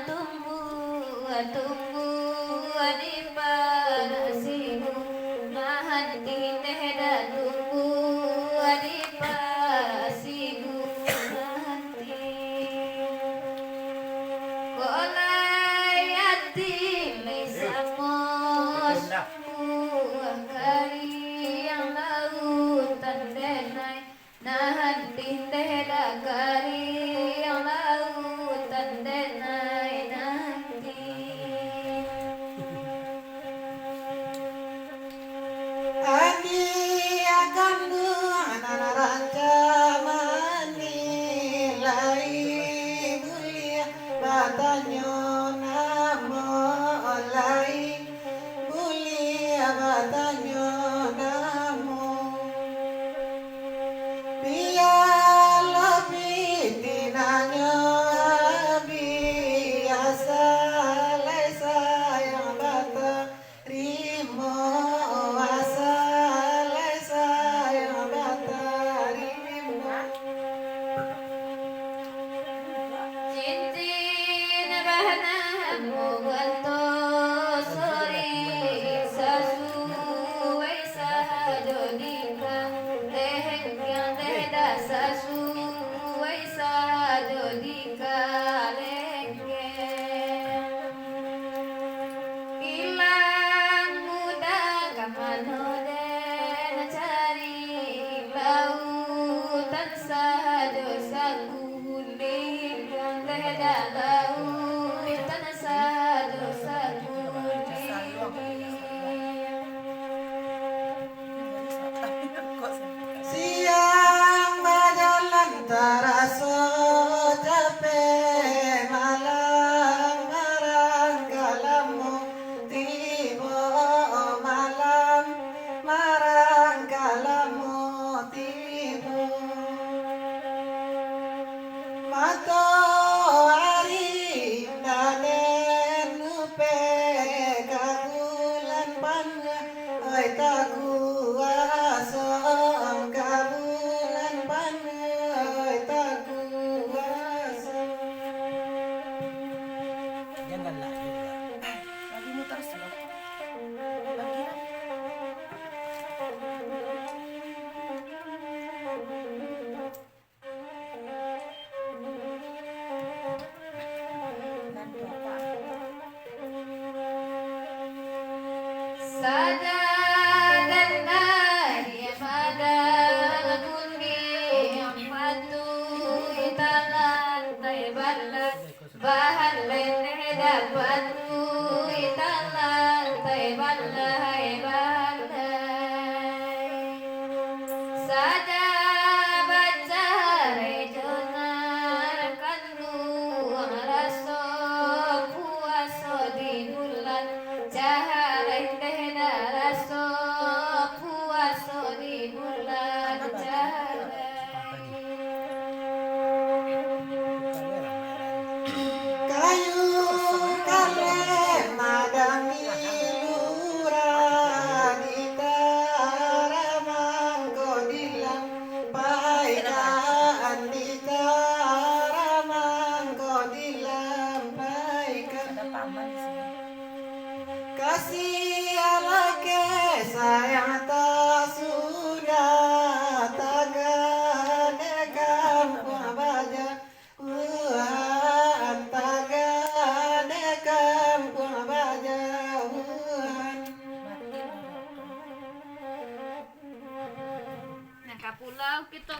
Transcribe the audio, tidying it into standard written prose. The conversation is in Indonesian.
tumbu tumbu di palasimu nahan tindeh da tumbu di palasimu nahan kolai ati mesamos kari yang lautan denai nahan tindeh da kari yang lautan denai nanti Ani akan ranca menilai mulia batanya namo olai mulia batanya namo biala pitinanya biasa lai sayang bata rimo asal sayang bata rimo Cincin bahana muganto sori sasu waisa jodika leheng yang deda sasu waisa jodika leheng ilang muda kamanoden cari lautan sahaja saguling yang leda lautan sahaja saguling siang berjalan terasa capek malam marang kalamu tiba malam marang kalamu tiba matahari danen nupe kagulan pannya oi taguasa kabulan pannya oi taguasa Jangan lagi lagi muter slow lagi Sadadan dari madal kundi patu italan taibalan bahan lene dapatu italan taibalai balai sada baca rejonar kandu raso puaso di bulan cahara indeh raso puaso di bulan cahara kayu kalem madami lurah di taraman kodilang paikan di taraman kodilang paikan ada paman di sini. kasih alake sayang tak sudah tagane kampung baja tagane kampung baja Nah, kapulau kita